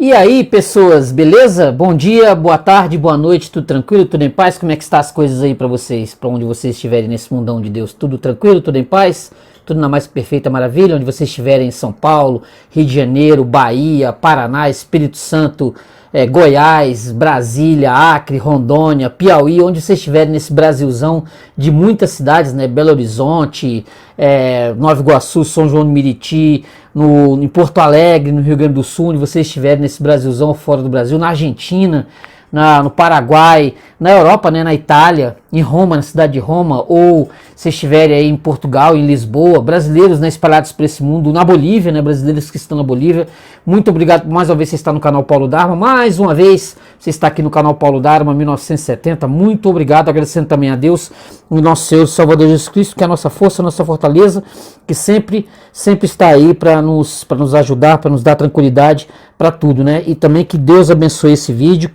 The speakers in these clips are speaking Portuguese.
E aí, pessoas, beleza? Bom dia, boa tarde, boa noite, tudo tranquilo, tudo em paz? Como é que está as coisas aí para vocês, para onde vocês estiverem nesse mundão de Deus? Tudo tranquilo, tudo em paz? Tudo na mais perfeita maravilha? Onde vocês estiverem em São Paulo, Rio de Janeiro, Bahia, Paraná, Espírito Santo, Goiás, Brasília, Acre, Rondônia, Piauí, onde vocês estiverem nesse Brasilzão de muitas cidades, né? Belo Horizonte, Nova Iguaçu, São João do Meriti, em Porto Alegre, no Rio Grande do Sul, onde vocês estiverem nesse Brasilzão fora do Brasil, na Argentina, no Paraguai, na Europa, né, na Itália, em Roma, na cidade de Roma, ou se estiverem aí em Portugal, em Lisboa, brasileiros, né, espalhados por esse mundo, na Bolívia, né, brasileiros que estão na Bolívia. Muito obrigado mais uma vez você está no canal Paulo Dharma, mais uma vez você está aqui no canal Paulo Dharma 1970, muito obrigado, agradecendo também a Deus, o nosso Senhor Salvador Jesus Cristo, que é a nossa força, a nossa fortaleza, que sempre está aí para nos ajudar, para nos dar tranquilidade para tudo, né? E também que Deus abençoe esse vídeo,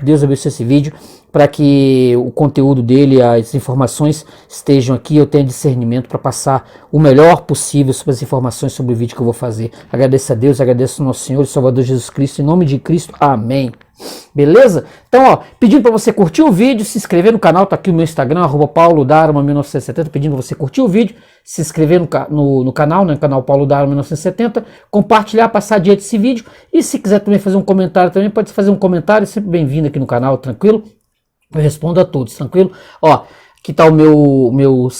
para que o conteúdo dele, as informações estejam aqui, eu tenha discernimento para passar o melhor possível sobre as informações sobre o vídeo que eu vou fazer. Agradeço a Deus, agradeço ao nosso Senhor e Salvador Jesus Cristo, em nome de Cristo, amém. Beleza? Então, ó, pedindo para você curtir o vídeo, se inscrever no canal, tá aqui o meu Instagram, @paulodharma1970, pedindo para você curtir o vídeo, se inscrever no canal, né, canal Paulo Dharma 1970, compartilhar, passar adiante esse vídeo, e se quiser também fazer um comentário, também pode fazer um comentário, sempre bem-vindo aqui no canal, tranquilo? Eu respondo a todos, tranquilo? Ó, aqui tá o meu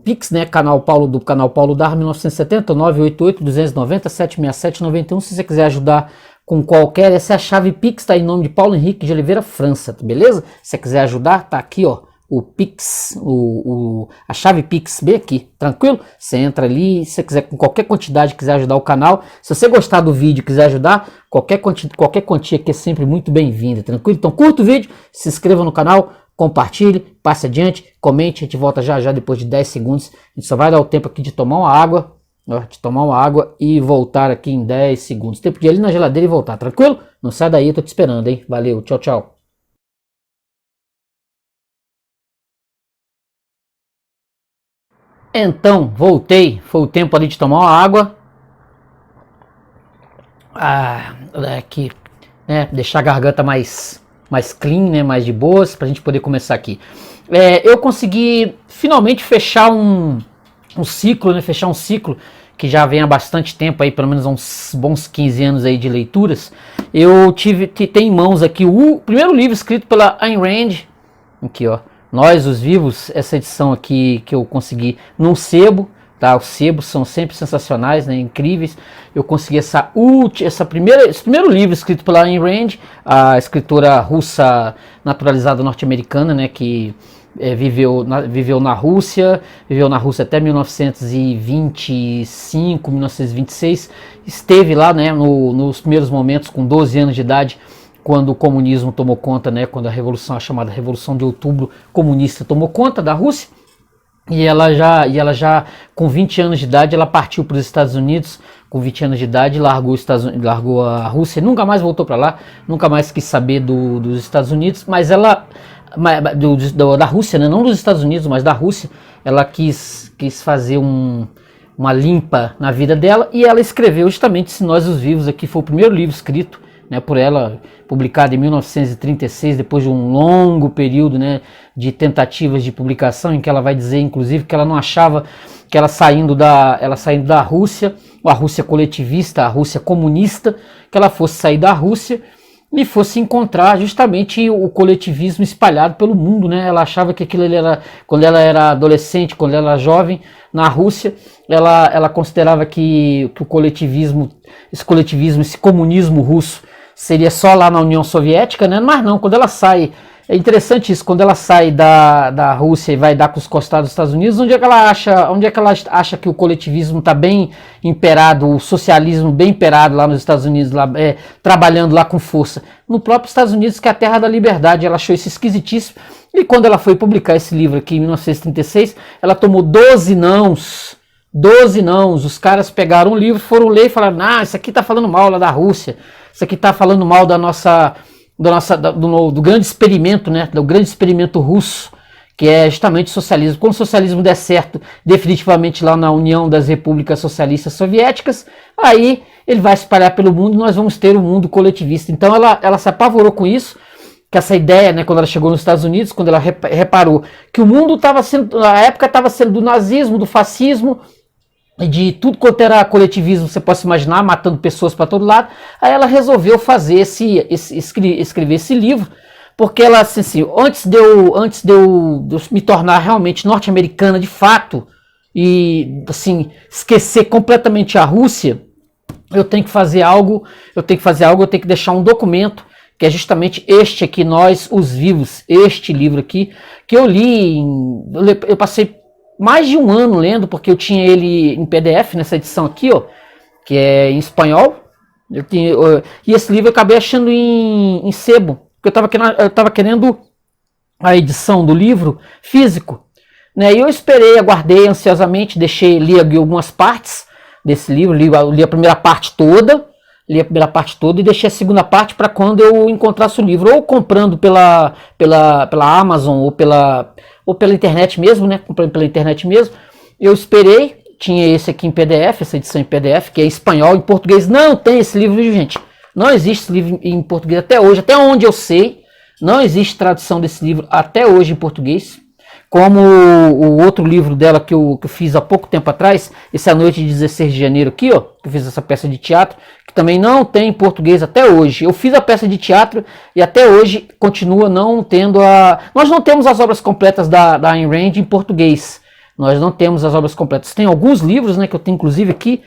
Pix, né, canal Paulo Dharma 1970, 988-290-767-91, se você quiser ajudar com qualquer, essa é a chave Pix, tá em nome de Paulo Henrique de Oliveira França, beleza? Se você quiser ajudar, tá aqui, ó, o Pix, a chave Pix bem aqui, tranquilo? Você entra ali, se você quiser com qualquer quantidade, quiser ajudar o canal, se você gostar do vídeo, quiser ajudar, qualquer quantia aqui é sempre muito bem-vinda, tranquilo? Então curta o vídeo, se inscreva no canal, compartilhe, passe adiante, comente, a gente volta já depois de 10 segundos, a gente só vai dar o tempo aqui de tomar uma água, e voltar aqui em 10 segundos. Tempo de ir ali na geladeira e voltar, tranquilo? Não sai daí, eu tô te esperando, hein? Valeu, tchau, tchau. Então, voltei. Foi o tempo ali de tomar uma água. Aqui, né? Deixar a garganta mais clean, né? Mais de boas, pra gente poder começar aqui. Eu consegui finalmente fechar um ciclo, né? Fechar um ciclo que já vem há bastante tempo aí, pelo menos uns bons 15 anos aí de leituras. Eu tem em mãos aqui o primeiro livro escrito pela Ayn Rand, aqui ó, Nós os Vivos, essa edição aqui que eu consegui num sebo, tá? Os sebos são sempre sensacionais, né? Incríveis. Eu consegui esse primeiro livro escrito pela Ayn Rand, a escritora russa naturalizada norte-americana, né? Que viveu na Rússia até 1925, 1926, esteve lá, né, nos primeiros momentos, com 12 anos de idade, quando o comunismo tomou conta, né, quando a chamada Revolução de Outubro comunista tomou conta da Rússia, e ela já com 20 anos de idade, ela partiu para os Estados Unidos, com 20 anos de idade, largou a Rússia, nunca mais voltou para lá, nunca mais quis saber dos Estados Unidos, mas ela da Rússia, né? Não dos Estados Unidos, mas da Rússia, ela quis fazer uma limpa na vida dela, e ela escreveu justamente esse Nós os Vivos aqui, foi o primeiro livro escrito, né, por ela, publicado em 1936, depois de um longo período, né, de tentativas de publicação, em que ela vai dizer, inclusive, que ela não achava que ela saindo da Rússia, a Rússia coletivista, a Rússia comunista, que ela fosse sair da Rússia e fosse encontrar justamente o coletivismo espalhado pelo mundo, né? Ela achava que aquilo quando ela era adolescente, quando ela era jovem, na Rússia, ela considerava que esse comunismo russo seria só lá na União Soviética, né? Mas não, quando ela sai, é interessante isso, quando ela sai da Rússia e vai dar com os costados dos Estados Unidos, onde é que ela acha que o coletivismo está bem imperado, o socialismo bem imperado lá nos Estados Unidos, trabalhando lá com força? No próprio Estados Unidos, que é a terra da liberdade. Ela achou isso esquisitíssimo, e quando ela foi publicar esse livro aqui em 1936, ela tomou 12 nãos. 12 nãos. Os caras pegaram o livro, foram ler e falaram: isso aqui está falando mal lá da Rússia, isso aqui está falando mal do grande experimento, né, do grande experimento russo, que é justamente o socialismo. Quando o socialismo der certo definitivamente lá na União das Repúblicas Socialistas Soviéticas, aí ele vai se espalhar pelo mundo e nós vamos ter um mundo coletivista. Então ela se apavorou com isso, que essa ideia, né, quando ela chegou nos Estados Unidos, quando ela reparou que o mundo estava sendo, na época estava sendo do nazismo, do fascismo, de tudo quanto era coletivismo, você pode se imaginar, matando pessoas para todo lado, aí ela resolveu fazer escrever esse livro, porque ela, assim, antes de eu me tornar realmente norte-americana de fato, e assim, esquecer completamente a Rússia, eu tenho que deixar um documento, que é justamente este aqui, Nós, os Vivos, este livro aqui, que eu li, eu passei mais de um ano lendo, porque eu tinha ele em PDF, nessa edição aqui, ó, que é em espanhol, e esse livro eu acabei achando em sebo, porque eu estava querendo a edição do livro físico, né, e eu esperei, aguardei ansiosamente, li algumas partes desse livro, li a primeira parte toda, e deixei a segunda parte para quando eu encontrasse o livro, ou comprando pela Amazon, ou pela internet mesmo, né? Comprando pela internet mesmo. Eu esperei, tinha esse aqui em PDF, essa edição em PDF, que é em espanhol, em português não tem esse livro, gente. Não existe esse livro em português até hoje, até onde eu sei, não existe tradução desse livro até hoje em português. Como o outro livro dela que eu fiz há pouco tempo atrás, esse A Noite de 16 de Janeiro aqui, ó, que eu fiz essa peça de teatro, que também não tem em português até hoje. Eu fiz a peça de teatro e até hoje continua não tendo Nós não temos as obras completas da Ayn Rand em português. Nós não temos as obras completas. Tem alguns livros, né, que eu tenho inclusive aqui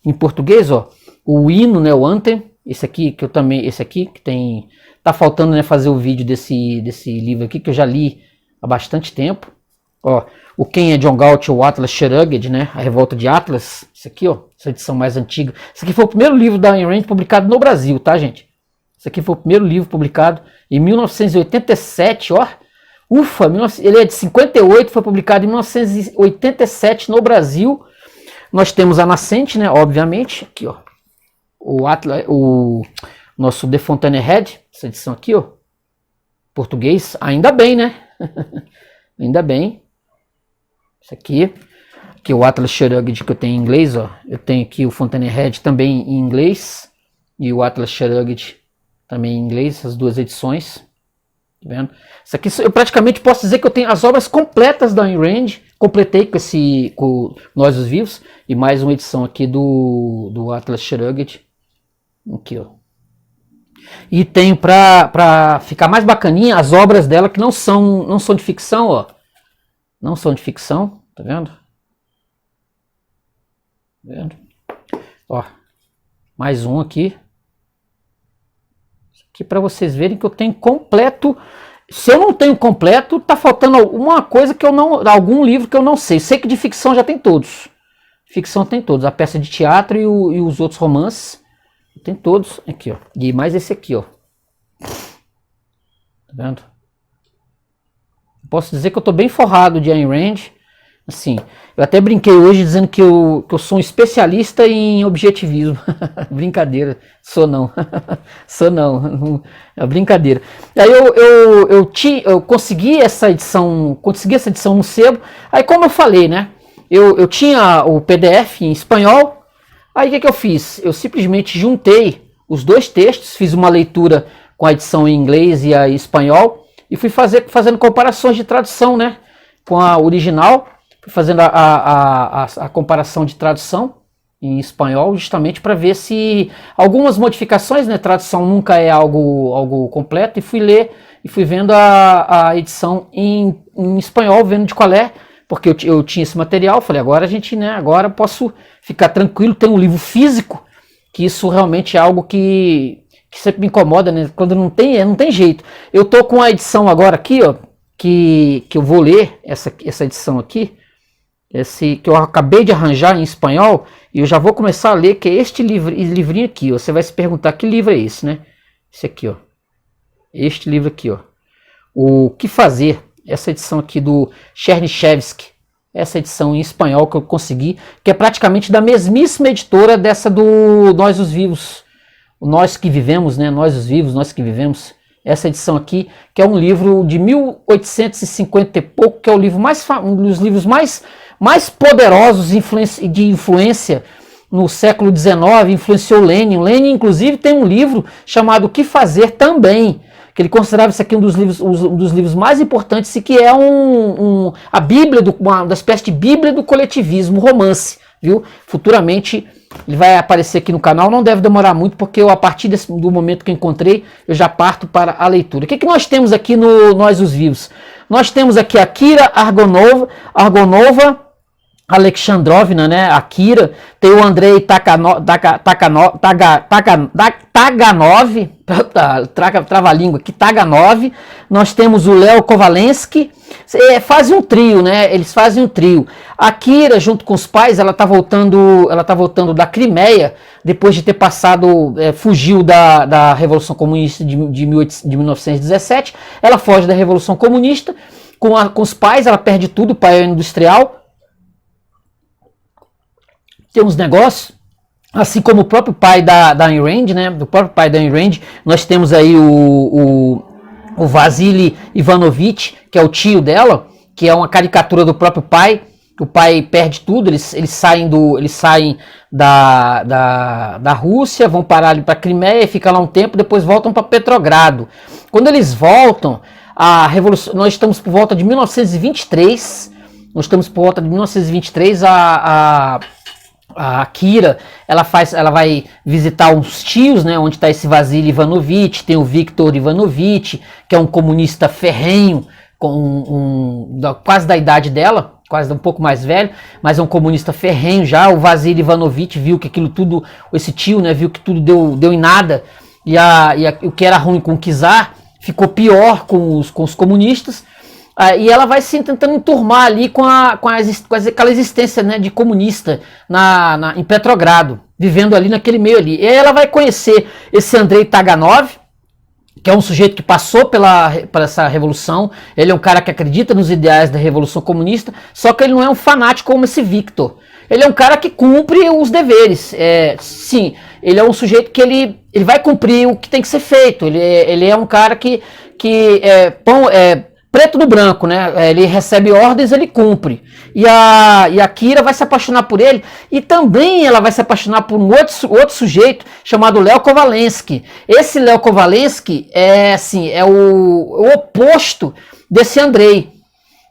em português, ó. O hino, né, o Anthem, esse aqui que tem... Tá faltando, né, fazer o vídeo desse livro aqui, que eu já li há bastante tempo. Ó, o Quem é John Galt, o Atlas Shrugged, né? A Revolta de Atlas. Isso aqui, ó, essa edição mais antiga. Isso aqui foi o primeiro livro da Ayn Rand publicado no Brasil, tá, gente? Isso aqui foi o primeiro livro publicado em 1987, ó. Ufa, ele é de 58, foi publicado em 1987 no Brasil. Nós temos a Nascente, né? Obviamente, aqui, ó. O nosso De Fontaine-Head, essa edição aqui, ó. Português, ainda bem, né? Ainda bem. Isso aqui o Atlas Shrugged que eu tenho em inglês, ó. Eu tenho aqui o Fontaine-Head também em inglês e o Atlas Shrugged também em inglês, essas duas edições. Tá vendo? Isso aqui eu praticamente posso dizer que eu tenho as obras completas da Ayn Rand, completei com Nós os Vivos e mais uma edição aqui do Atlas Shrugged. Aqui, ó. E tenho para ficar mais bacaninha as obras dela que não são de ficção, ó. Não são de ficção, tá vendo? Tá vendo? Ó, mais um aqui. Isso aqui para vocês verem que eu tenho completo. Se eu não tenho completo, tá faltando alguma coisa que eu não, algum livro que eu não sei. Sei que de ficção já tem todos. Ficção tem todos, a peça de teatro e os outros romances. Tem todos aqui, ó. E mais esse aqui, ó. Tá vendo? Posso dizer que eu tô bem forrado de Ayn Rand. Assim, eu até brinquei hoje dizendo que eu sou um especialista em objetivismo. Brincadeira, sou não. Sou não. É brincadeira. Aí eu consegui essa edição no sebo. Aí como eu falei, né? Eu tinha o PDF em espanhol. Aí o que eu fiz? Eu simplesmente juntei os dois textos, fiz uma leitura com a edição em inglês e a em espanhol e fui fazendo comparações de tradução, né, com a original, fui fazendo a comparação de tradução em espanhol justamente para ver se algumas modificações, né, tradução nunca é algo completo, e fui ler e fui vendo a edição em espanhol, vendo de qual é. Porque eu tinha esse material, falei, agora a gente, né, agora posso ficar tranquilo, tem um livro físico, que isso realmente é algo que sempre me incomoda, né, quando não tem jeito. Eu tô com a edição agora aqui, ó, que eu vou ler, essa edição aqui, que eu acabei de arranjar em espanhol, e eu já vou começar a ler, que é este livrinho aqui, ó. Você vai se perguntar, que livro é esse, né? Esse aqui, ó. Este livro aqui, ó. O Que Fazer? Essa edição aqui do Chernyshevsky, essa edição em espanhol que eu consegui, que é praticamente da mesmíssima editora dessa do Nós os Vivos, o Nós que Vivemos, né? Nós os Vivos, Nós que Vivemos, essa edição aqui, que é um livro de 1850 e pouco, que é o livro um dos livros mais poderosos de influência no século XIX, influenciou Lenin. Lenin, inclusive, tem um livro chamado O que Fazer também, que ele considerava isso aqui um dos livros mais importantes, e que é a Bíblia, uma espécie de Bíblia do coletivismo, romance, viu? Futuramente ele vai aparecer aqui no canal, não deve demorar muito, porque a partir do momento que eu encontrei, eu já parto para a leitura. O que nós temos aqui no Nós os Vivos? Nós temos aqui a Kira Argonova Alexandrovna, né? A Kira, tem o Andrei Taganov, trava-língua aqui, Taganov, nós temos o Leo Kovalensky, fazem um trio, né? Eles fazem um trio. A Kira, junto com os pais, ela tá voltando da Crimeia, depois de ter passado, fugiu da Revolução Comunista de 1917, ela foge da Revolução Comunista, com os pais, ela perde tudo, o pai é industrial, tem uns negócios, assim como o próprio pai da Ayn Rand, né? Do próprio pai da Ayn Rand, nós temos aí o Vasily Ivanovich, que é o tio dela, que é uma caricatura do próprio pai. O pai perde tudo, eles saem da Rússia, vão parar ali para a Crimeia, ficam lá um tempo, depois voltam para Petrogrado. Quando eles voltam, a revolução, nós estamos por volta de 1923, a Kira, ela vai visitar uns tios, né, onde está esse Vasily Ivanovich, tem o Viktor Ivanovich, que é um comunista ferrenho, quase da idade dela, quase um pouco mais velho, mas é um comunista ferrenho já. O Vasily Ivanovich viu que aquilo tudo, esse tio, né, viu que tudo deu em nada, e o que era ruim com o czar ficou pior com os comunistas. E ela vai se tentando enturmar ali com aquela existência, né, de comunista em Petrogrado, vivendo ali naquele meio ali. E aí ela vai conhecer esse Andrei Taganov, que é um sujeito que passou por essa revolução. Ele é um cara que acredita nos ideais da Revolução Comunista, só que ele não é um fanático como esse Victor. Ele é um cara que cumpre os deveres. Sim, ele é um sujeito que ele vai cumprir o que tem que ser feito. Ele é um cara que preto no branco, né? Ele recebe ordens, ele cumpre. E a Kira vai se apaixonar por ele, e também ela vai se apaixonar por um outro sujeito chamado Leo Kovalensky. Esse Leo Kovalensky é o oposto desse Andrei.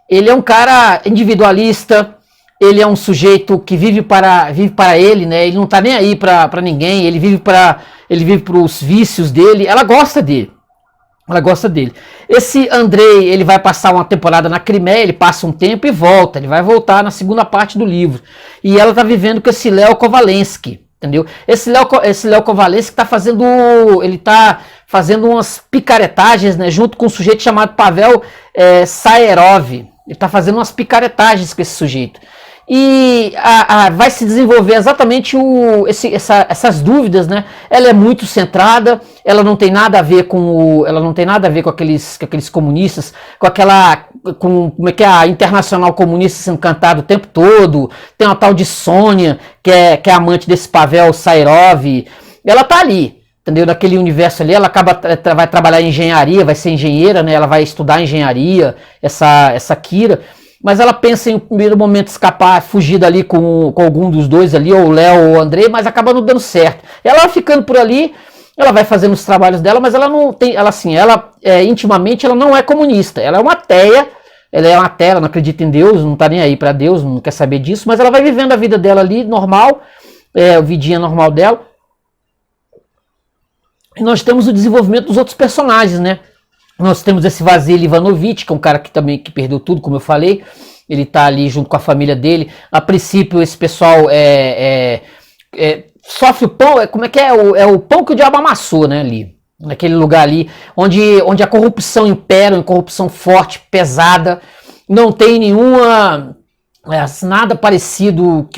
Ele é um cara individualista, ele é um sujeito que vive para ele, né? Ele não tá nem aí para ninguém, ele vive para os vícios dele. Ela gosta dele. Esse Andrei, ele vai passar uma temporada na Crimeia, ele passa um tempo e volta. Ele vai voltar na segunda parte do livro. E ela tá vivendo com esse Leo Kovalensky, entendeu? Esse Leo Kovalensky ele tá fazendo umas picaretagens, né, junto com um sujeito chamado Pavel Saerov. Ele tá fazendo umas picaretagens com esse sujeito. E vai se desenvolver exatamente essas dúvidas, né? Ela é muito centrada, ela não tem nada a ver com aqueles comunistas, como é que é a Internacional Comunista sendo cantada o tempo todo. Tem uma tal de Sônia, que é amante desse Pavel Saerov. Ela tá ali, entendeu? Naquele universo ali, ela vai trabalhar em engenharia, vai ser engenheira, né? Ela vai estudar engenharia, essa Kira. Mas ela pensa em um primeiro momento escapar, fugir dali com algum dos dois ali, ou o Léo ou o Andrei, mas acaba não dando certo. Ela vai ficando por ali, ela vai fazendo os trabalhos dela, mas ela não tem, intimamente ela não é comunista. Ela é uma ateia, ela não acredita em Deus, não tá nem aí para Deus, não quer saber disso, mas ela vai vivendo a vida dela ali, normal, a vidinha normal dela. E nós temos o desenvolvimento dos outros personagens, né? Nós temos esse Vasily Ivanovich, que é um cara que perdeu tudo, como eu falei. Ele está ali junto com a família dele. A princípio, esse pessoal sofre o pão. Como é que é? É o pão que o diabo amassou, né? Ali, naquele lugar ali, onde a corrupção impera, uma corrupção forte, pesada. Não tem nada parecido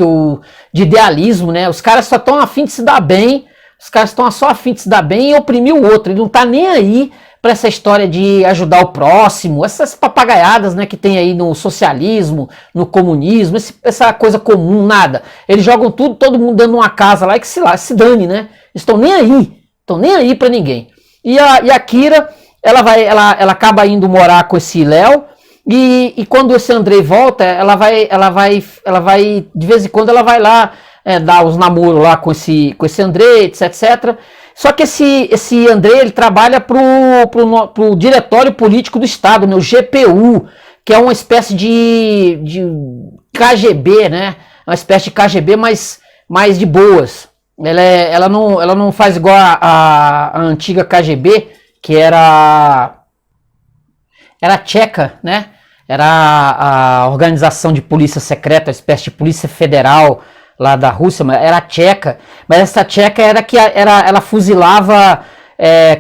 de idealismo, né? Os caras só estão a fim de se dar bem. Os caras estão só a fim de se dar bem e oprimir o outro. Ele não está nem aí para essa história de ajudar o próximo, essas papagaiadas, né, que tem aí no socialismo, no comunismo, essa coisa comum, nada. Eles jogam tudo, todo mundo dando uma casa lá e que se dane, né? Estão nem aí para ninguém. E a Kira, ela acaba indo morar com esse Léo, e quando esse Andrei volta, ela vai, de vez em quando ela vai lá dar os namoros lá com esse Andrei, etc. Só que esse Andrei, ele trabalha pro Diretório Político do Estado, né, o GPU, que é uma espécie de KGB, né? Uma espécie de KGB, mais de boas. Ela não faz igual a antiga KGB, que era tcheca, né? Era a organização de polícia secreta, uma espécie de polícia federal lá da Rússia, mas era tcheca. Mas essa tcheca ela fuzilava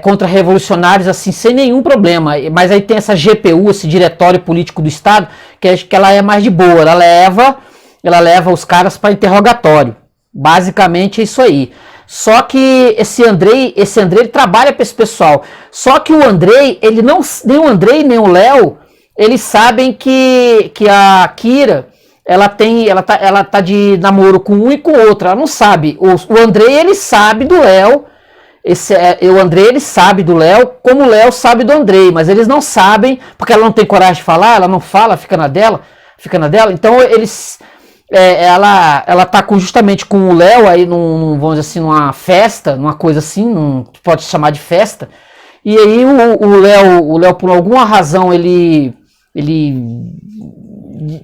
contra-revolucionários assim, sem nenhum problema. Mas aí tem essa GPU, esse Diretório Político do Estado, que ela é mais de boa. Ela leva os caras para interrogatório. Basicamente é isso aí. Só que esse Andrei ele trabalha para esse pessoal. Só que o Andrei, nem o Andrei nem o Léo, eles sabem que a Kira, ela tá de namoro com um e com outro. Ela não sabe. O Andrei, ele sabe do Léo. O Andrei, ele sabe do Léo, como o Léo sabe do Andrei, mas eles não sabem, porque ela não tem coragem de falar, ela não fala, fica na dela. Então ela tá justamente com o Léo aí vamos dizer assim, numa festa, numa coisa assim, não pode chamar de festa. E aí o Léo por alguma razão ele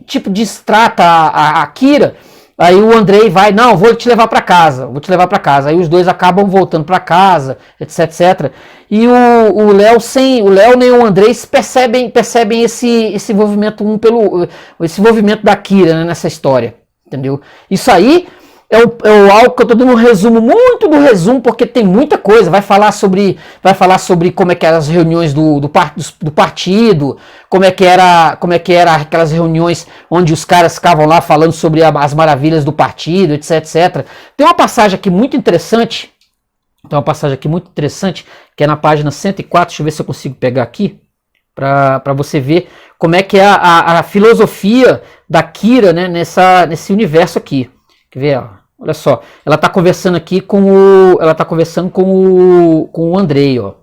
tipo distrata a Kira. Aí o Andrei vai, não, vou te levar para casa. Aí os dois acabam voltando para casa, etc. E o Léo nem o Andrei percebem esse envolvimento esse envolvimento da Kira, né, nessa história, entendeu? Isso aí é algo que eu estou dando um resumo, muito do resumo, porque tem muita coisa. Vai falar sobre como é que eram as reuniões do partido, como é que era aquelas reuniões onde os caras ficavam lá falando sobre as maravilhas do partido, etc. Tem uma passagem aqui muito interessante, que é na página 104, deixa eu ver se eu consigo pegar aqui, para você ver como é que é a filosofia da Kira, né, nesse universo aqui. Quer ver, ó? Olha só, ela está conversando aqui com o Andrei, ó.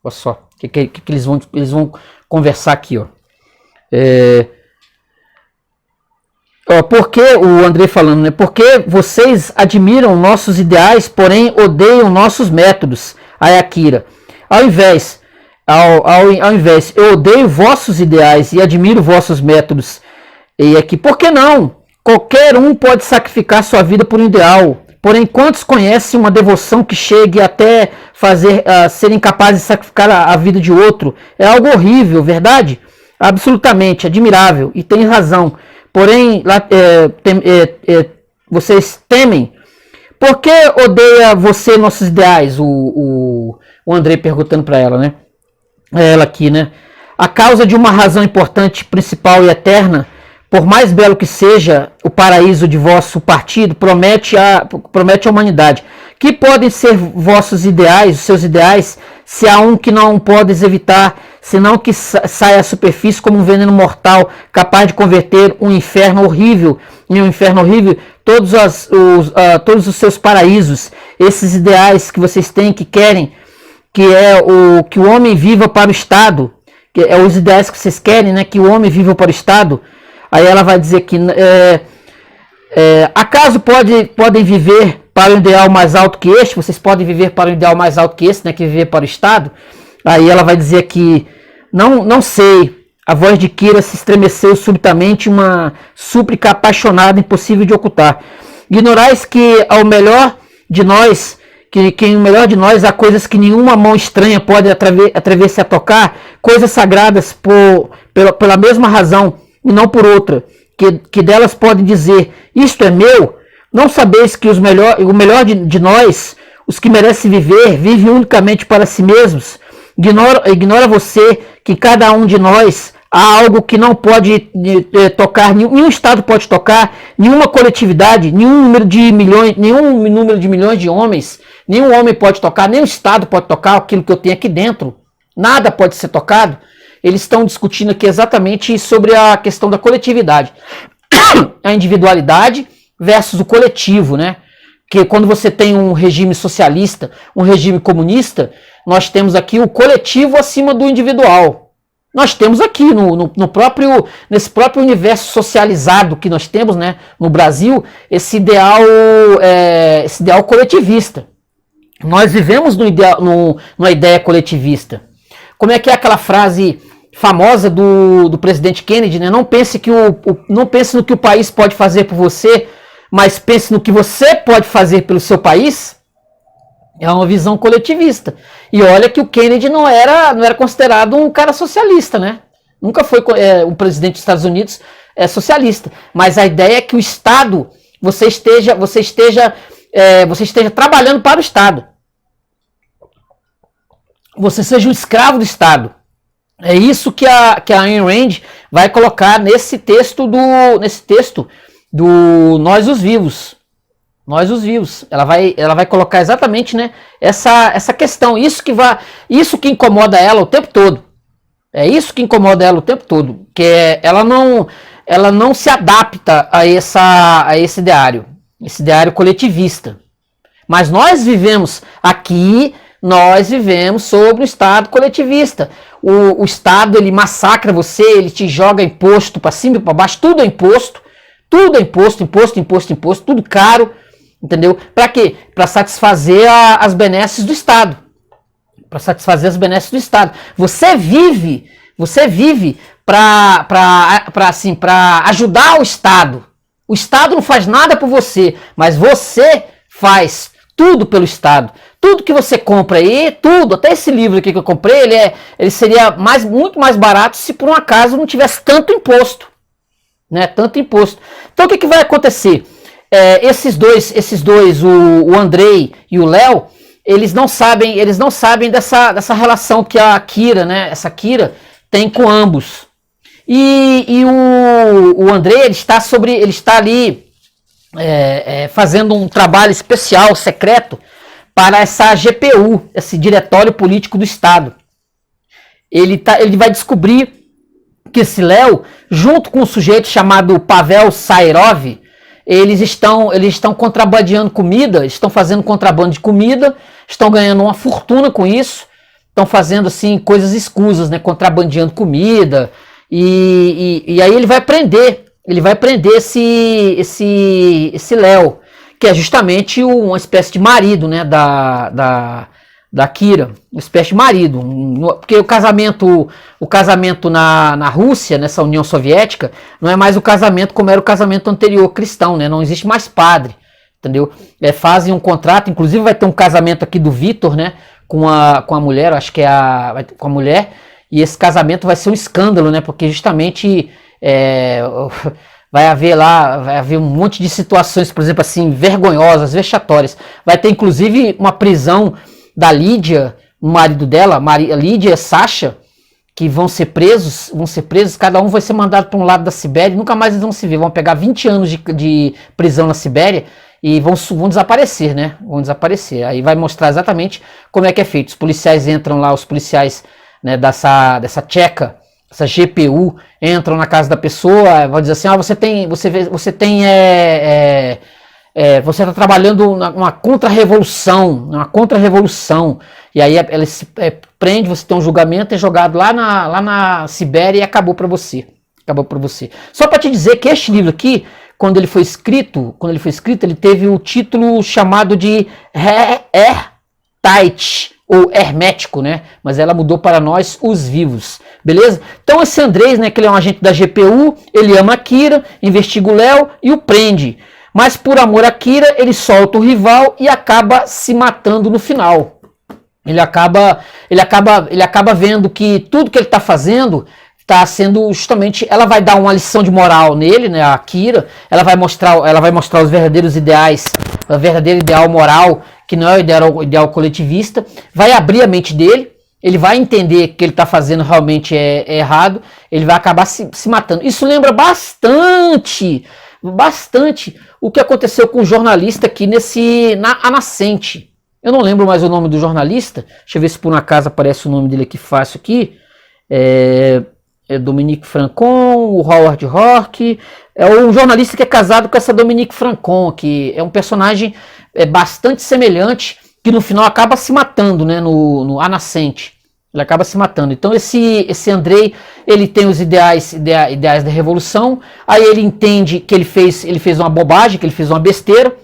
Olha só, que eles vão conversar aqui, ó. Porque o Andrei falando, né? Porque vocês admiram nossos ideais, porém odeiam nossos métodos. Aí a Kira, ao invés, eu odeio vossos ideais e admiro vossos métodos. E aqui, por que não? Qualquer um pode sacrificar sua vida por um ideal. Porém, quantos conhecem uma devoção que chegue até serem capazes de sacrificar a vida de outro? É algo horrível, verdade? Absolutamente, admirável, e tem razão. Porém, vocês temem. Por que odeia você nossos ideais? O Andrei perguntando para ela, né? Ela aqui, né? A causa de uma razão importante, principal e eterna. Por mais belo que seja o paraíso de vosso partido, promete à humanidade. Que podem ser vossos ideais, os seus ideais, se há um que não podes evitar, senão que saia à superfície como um veneno mortal, capaz de converter um inferno horrível em um inferno horrível, todos os seus paraísos, esses ideais que vocês têm, que querem, que o homem viva para o Estado, que é os ideais que vocês querem, né, que o homem viva para o Estado. Aí ela vai dizer que acaso podem viver para um ideal mais alto que este? Vocês podem viver para um ideal mais alto que esse, né? Que viver para o Estado? Aí ela vai dizer que não sei. A voz de Kira se estremeceu subitamente, uma súplica apaixonada, impossível de ocultar. Ignorais que ao melhor de nós, que em melhor de nós há coisas que nenhuma mão estranha pode atrever-se a tocar, coisas sagradas pela mesma razão e não por outra, que delas podem dizer, isto é meu. Não sabeis que o melhor de nós, os que merecem viver, vivem unicamente para si mesmos? Ignora você que cada um de nós há algo que não pode tocar, nenhum Estado pode tocar, nenhuma coletividade, nenhum número de milhões de homens, nenhum homem pode tocar, nenhum Estado pode tocar aquilo que eu tenho aqui dentro. Nada pode ser tocado. Eles estão discutindo aqui exatamente sobre a questão da coletividade. A individualidade versus o coletivo, né? Que quando você tem um regime socialista, um regime comunista, nós temos aqui o coletivo acima do individual. Nós temos aqui nesse próprio universo socializado que nós temos, né, no Brasil, esse ideal coletivista. Nós vivemos numa ideia coletivista. Como é que é aquela frase famosa do presidente Kennedy, né? Não pense no que o país pode fazer por você, mas pense no que você pode fazer pelo seu país. É uma visão coletivista. E olha que o Kennedy não era considerado um cara socialista, né? Nunca foi um presidente dos Estados Unidos socialista. Mas a ideia é que o Estado, você esteja trabalhando para o Estado. Você seja um escravo do Estado. É isso que a Ayn Rand vai colocar nesse texto do Nós os Vivos. Nós os Vivos. Ela vai colocar exatamente, né, essa questão. Isso que incomoda ela o tempo todo. É isso que incomoda ela o tempo todo. Que ela não se adapta a esse ideário. Esse ideário coletivista. Mas nós vivemos sobre o Estado coletivista. O Estado, ele massacra você, ele te joga imposto para cima e para baixo, tudo é imposto, tudo caro, entendeu? Para quê? Para satisfazer as benesses do Estado. Para satisfazer as benesses do Estado. Você vive para ajudar o Estado. O Estado não faz nada por você, mas você faz tudo pelo Estado. Tudo que você compra aí, tudo, até esse livro aqui que eu comprei, ele seria muito mais barato se por um acaso não tivesse tanto imposto. Né? Tanto imposto. Então o que vai acontecer? Esses dois, o Andrei e o Léo, eles não sabem dessa relação que a Kira, né? Essa Kira tem com ambos. E o Andrei, ele está ali fazendo um trabalho especial, secreto, para essa GPU, esse Diretório Político do Estado. Ele vai descobrir que esse Léo, junto com um sujeito chamado Pavel Sairov, eles estão contrabandeando comida, estão fazendo contrabando de comida, estão ganhando uma fortuna com isso, estão fazendo assim coisas escusas, né, contrabandeando comida, e aí ele vai prender esse Léo, que é justamente uma espécie de marido, né, da Kira, uma espécie de marido, porque o casamento na Rússia, nessa União Soviética, não é mais o casamento como era o casamento anterior cristão, né, não existe mais padre, entendeu? Fazem um contrato, inclusive vai ter um casamento aqui do Vitor, né, com a mulher, acho que com a mulher, e esse casamento vai ser um escândalo, né, porque justamente vai haver um monte de situações, por exemplo, assim, vergonhosas, vexatórias. Vai ter, inclusive, uma prisão da Lídia, o marido dela, Lídia e Sasha, que vão ser presos, cada um vai ser mandado para um lado da Sibéria, nunca mais eles vão se ver, vão pegar 20 anos de prisão na Sibéria e vão desaparecer, né? Vão desaparecer. Aí vai mostrar exatamente como é que é feito. Os policiais entram lá, né, dessa tcheca, essa GPU, entram na casa da pessoa, vão dizer assim, você está trabalhando numa contra-revolução, e aí ela se prende, você tem um julgamento, é jogado lá na Sibéria e acabou para você. Só para te dizer que este livro aqui, quando ele foi escrito, ele teve o título chamado de Airtight, ou hermético, né? Mas ela mudou para Nós os Vivos, beleza? Então esse Andrés, né, que ele é um agente da GPU, ele ama a Kira, investiga o Léo e o prende. Mas por amor a Kira, ele solta o rival e acaba se matando no final. Ele acaba vendo que tudo que ele está fazendo está sendo justamente, ela vai dar uma lição de moral nele, né, a Kira, ela vai mostrar os verdadeiros ideais, o verdadeiro ideal moral, que não é o ideal coletivista, vai abrir a mente dele, ele vai entender que o que ele está fazendo realmente é errado, ele vai acabar se matando. Isso lembra bastante o que aconteceu com o jornalista aqui A Nascente. Eu não lembro mais o nome do jornalista, deixa eu ver se por um acaso aparece o nome dele aqui fácil aqui, Dominique Francon, o Howard Roark, é um jornalista que é casado com essa Dominique Francon, que é um personagem bastante semelhante que no final acaba se matando, né, a nascente. Ele acaba se matando. Então esse Andrei, ele tem os ideais da revolução, aí ele entende que ele fez uma bobagem, que ele fez uma besteira,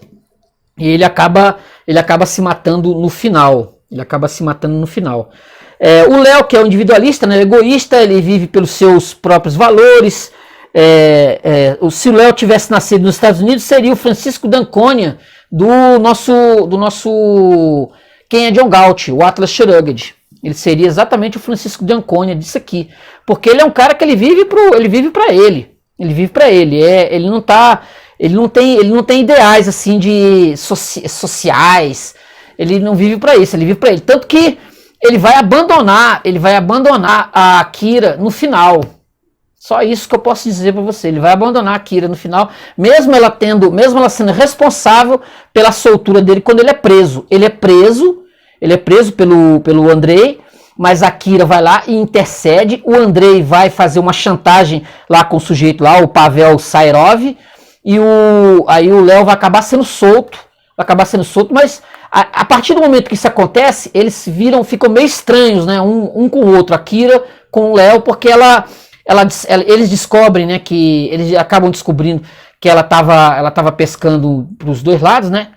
e ele acaba se matando no final. O Léo, que é um individualista, né, egoísta, ele vive pelos seus próprios valores. Se o Léo tivesse nascido nos Estados Unidos, seria o Francisco d'Anconia, do nosso quem é John Galt, o Atlas Shrugged. Ele seria exatamente o Francisco d'Anconia disso aqui, porque ele é um cara que ele vive para ele. Ele não tem ideais assim de sociais. Ele não vive para isso, ele vive para ele. Tanto que ele vai abandonar a Kira no final. Só isso que eu posso dizer para você. Ele vai abandonar a Kira no final, mesmo ela sendo responsável pela soltura dele quando ele é preso. Ele é preso pelo Andrei, mas a Kira vai lá e intercede. O Andrei vai fazer uma chantagem lá com o sujeito lá, o Pavel Sairov, e aí o Léo vai acabar sendo solto, mas a partir do momento que isso acontece, eles ficam meio estranhos, né, um com o outro, a Kira com o Léo, porque eles descobrem, né, que eles acabam descobrindo que ela tava pescando para os dois lados, né?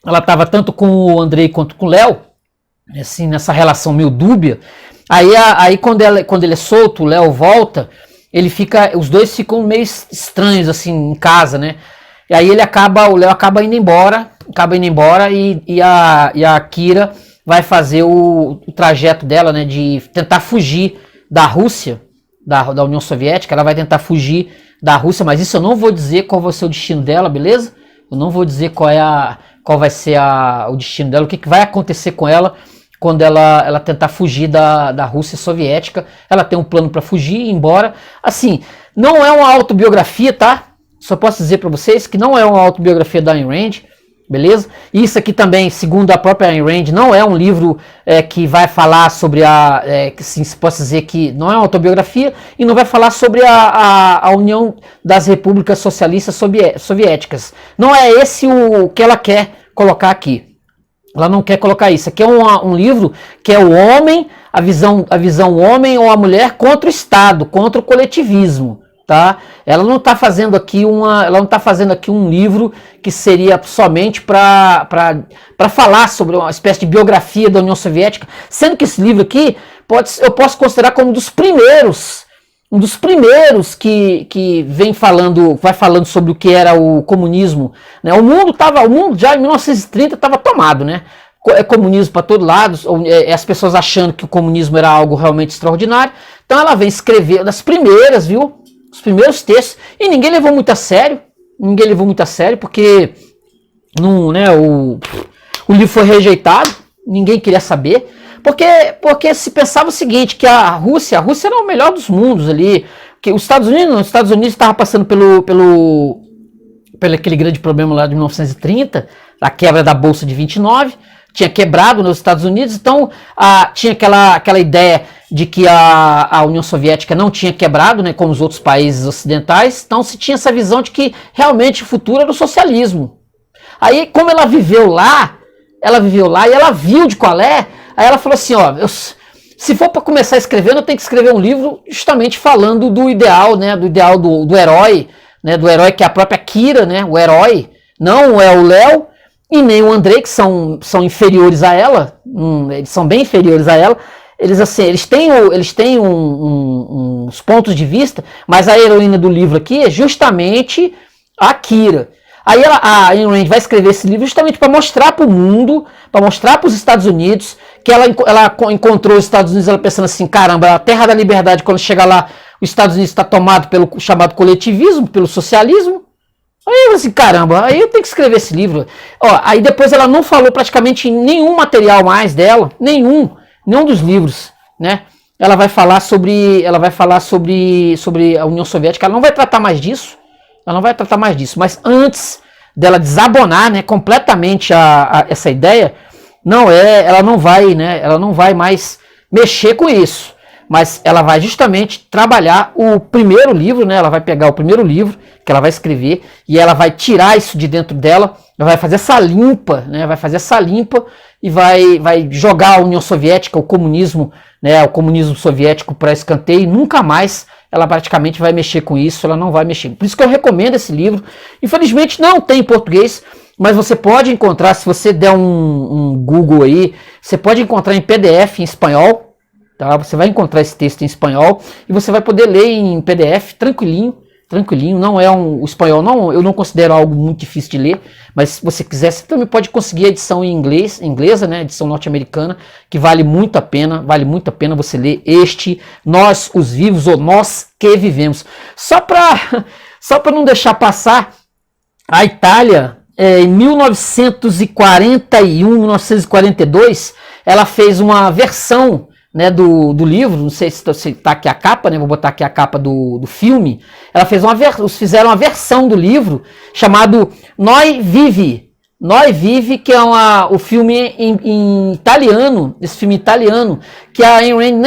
Ela estava tanto com o Andrei quanto com o Léo, assim, nessa relação meio dúbia. Aí quando ele é solto, o Léo volta, os dois ficam meio estranhos assim em casa, né? E aí o Léo acaba indo embora, e a Kira vai fazer o trajeto dela, né, de tentar fugir da Rússia, da União Soviética. Ela vai tentar fugir da Rússia, mas isso eu não vou dizer qual vai ser o destino dela, beleza? Eu não vou dizer qual vai ser o destino dela, o que vai acontecer com ela quando ela tentar fugir da Rússia Soviética. Ela tem um plano para fugir e ir embora. Assim, não é uma autobiografia, tá? Só posso dizer para vocês que não é uma autobiografia da Ayn Rand, beleza? Isso aqui também, segundo a própria Ayn Rand, não é um livro que vai falar sobre assim, se posso dizer que não é uma autobiografia, e não vai falar sobre a União das Repúblicas Socialistas Soviéticas. Não é esse o que ela quer colocar aqui. Ela não quer colocar isso. Aqui é um livro que é o homem, a visão homem ou a mulher contra o Estado, contra o coletivismo. Tá? Ela não está fazendo aqui um livro que seria somente para falar sobre uma espécie de biografia da União Soviética, sendo que esse livro aqui eu posso considerar como um dos primeiros que vai falando sobre o que era o comunismo, né? O mundo já em 1930 estava tomado, né? É comunismo para todo lado, as pessoas achando que o comunismo era algo realmente extraordinário. Então ela vem escrever das primeiras, viu? Os primeiros textos, e ninguém levou muito a sério, porque não, né, o livro foi rejeitado, ninguém queria saber, porque se pensava o seguinte, que a Rússia era o melhor dos mundos ali, que os Estados Unidos estava passando pelo aquele grande problema lá de 1930, a quebra da Bolsa de 29, tinha quebrado nos Estados Unidos, então tinha aquela ideia de que a União Soviética não tinha quebrado, né, como os outros países ocidentais, então se tinha essa visão de que realmente o futuro era o socialismo. Aí, como ela viveu lá e ela viu de qual é, aí ela falou assim, se for para começar escrevendo, eu tenho que escrever um livro justamente falando do ideal, né, do herói, né, do herói que é a própria Kira, né, o herói, não é o Léo e nem o Andrei, que são inferiores a ela, eles são bem inferiores a ela. Eles têm uns pontos de vista, mas a heroína do livro aqui é justamente a Kira. Aí a Ayn Rand vai escrever esse livro justamente para mostrar para o mundo, para mostrar para os Estados Unidos, que ela encontrou os Estados Unidos, ela pensando assim, caramba, a terra da liberdade, quando chega lá, os Estados Unidos está tomado pelo chamado coletivismo, pelo socialismo. Aí eu assim, caramba, aí eu tenho que escrever esse livro. Aí depois ela não falou praticamente nenhum material mais dela, nenhum dos livros, né? Ela vai falar sobre a União Soviética. Ela não vai tratar mais disso. Mas antes dela desabonar, né, completamente essa ideia, ela não vai mais mexer com isso. mas ela vai justamente trabalhar o primeiro livro, né? Ela vai pegar o primeiro livro que ela vai escrever e ela vai tirar isso de dentro dela, ela vai fazer essa limpa, né? Vai fazer essa limpa e vai jogar a União Soviética, o comunismo, né? O comunismo soviético para escanteio e nunca mais ela praticamente vai mexer com isso, ela não vai mexer. Por isso que eu recomendo esse livro. Infelizmente não tem em português, mas você pode encontrar, se você der um Google aí, você pode encontrar em PDF em espanhol, tá? Você vai encontrar esse texto em espanhol e você vai poder ler em PDF tranquilinho, tranquilinho. Não é o espanhol não, eu não considero algo muito difícil de ler, mas se você quiser, você também pode conseguir a edição em inglesa, né, edição norte-americana, que vale muito a pena você ler este Nós os Vivos ou Nós que Vivemos. Só para não deixar passar, a Itália, em 1941, 1942, ela fez uma versão, né, do livro, não sei se está aqui a capa, né, vou botar aqui a capa do filme. Fizeram uma versão do livro chamado Noi Vivi, que é o filme em italiano, esse filme italiano, que a Ayn Rand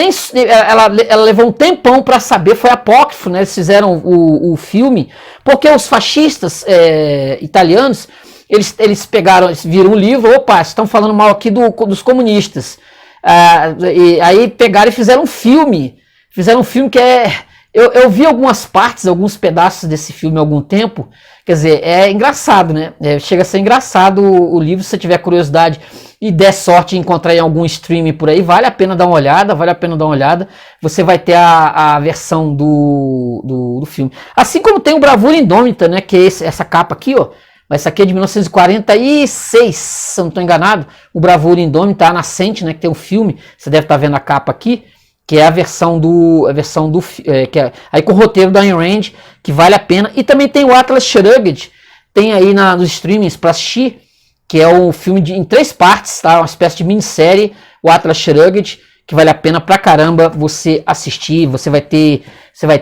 ela levou um tempão para saber, foi apócrifo, né, eles fizeram o filme, porque os fascistas italianos, eles viram o livro, opa, estão falando mal aqui dos comunistas. E aí pegaram e fizeram um filme que eu vi algumas partes, alguns pedaços desse filme há algum tempo, quer dizer, é engraçado, né? Chega a ser engraçado o livro, se você tiver curiosidade e der sorte de encontrar em algum streaming por aí, vale a pena dar uma olhada, você vai ter a versão do filme. Assim como tem o Bravura Indômita, né, que é essa capa aqui, ó. Mas essa aqui é de 1946, se eu não estou enganado. O Bravura Indômita, a Nascente, né, que tem um filme, você deve estar vendo a capa aqui, que é a versão do aí com o roteiro da Ayn Rand, que vale a pena. E também tem o Atlas Shrugged, tem aí nos streamings para assistir, que é um filme em 3 partes, tá? Uma espécie de minissérie, o Atlas Shrugged, que vale a pena pra caramba você assistir, você vai ter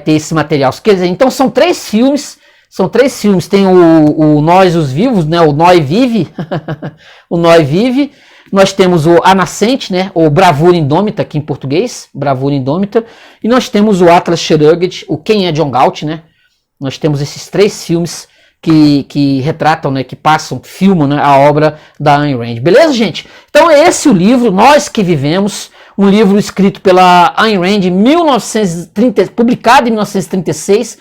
esse material. Quer dizer, então são 3 filmes. Tem o Nós os Vivos, né? O Noi Vive, o Noi Vive. Nós temos o A Nascente, né? O Bravura Indômita, aqui em português, Bravura Indômita. E nós temos o Atlas Shrugged, o Quem é John Galt, né? Nós temos esses 3 filmes que retratam, né? Que filmam, né, a obra da Ayn Rand. Beleza, gente? Então é esse o livro, Nós que Vivemos, um livro escrito pela Ayn Rand em 1930, publicado em 1936,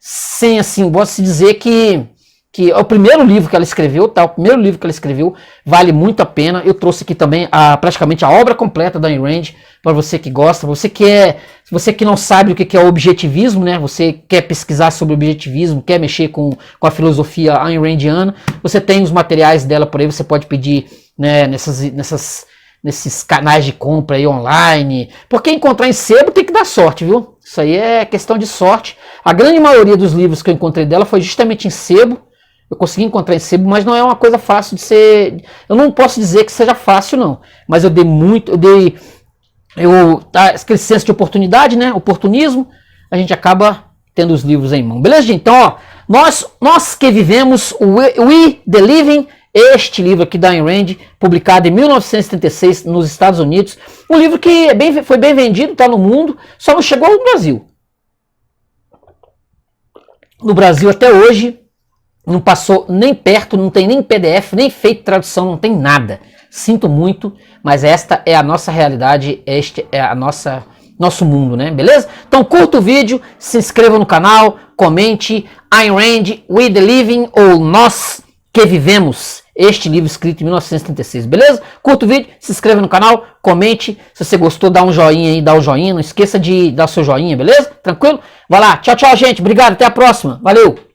sem, assim, posso dizer que é o primeiro livro que ela escreveu, tá? O primeiro livro que ela escreveu, vale muito a pena. Eu trouxe aqui também praticamente a obra completa da Ayn Rand, para você que gosta, você que não sabe o que é o objetivismo, né? Você quer pesquisar sobre o objetivismo, quer mexer com a filosofia Ayn Randiana, você tem os materiais dela por aí, você pode pedir, né, nesses canais de compra aí online, porque encontrar em sebo tem que dar sorte, viu? Isso aí é questão de sorte. A grande maioria dos livros que eu encontrei dela foi justamente em sebo. Eu consegui encontrar em sebo, mas não é uma coisa fácil de ser. Eu não posso dizer que seja fácil, não. Mas aquele senso de oportunidade, né? Oportunismo, a gente acaba tendo os livros em mão. Beleza, gente? Então, ó, nós que vivemos We the Living, este livro aqui da Ayn Rand, publicado em 1936 nos Estados Unidos, um livro que foi bem vendido, está no mundo, só não chegou no Brasil. No Brasil até hoje não passou nem perto, não tem nem PDF, nem feito tradução, não tem nada. Sinto muito, mas esta é a nossa realidade, este é nosso mundo, né? Beleza? Então curta o vídeo, se inscreva no canal, comente. Ayn Rand, We the Living ou Nós que Vivemos, este livro escrito em 1936, beleza? Curta o vídeo, se inscreva no canal, comente. Se você gostou, dá um joinha aí, não esqueça de dar o seu joinha, beleza? Tranquilo? Vai lá, tchau, tchau, gente. Obrigado, até a próxima. Valeu!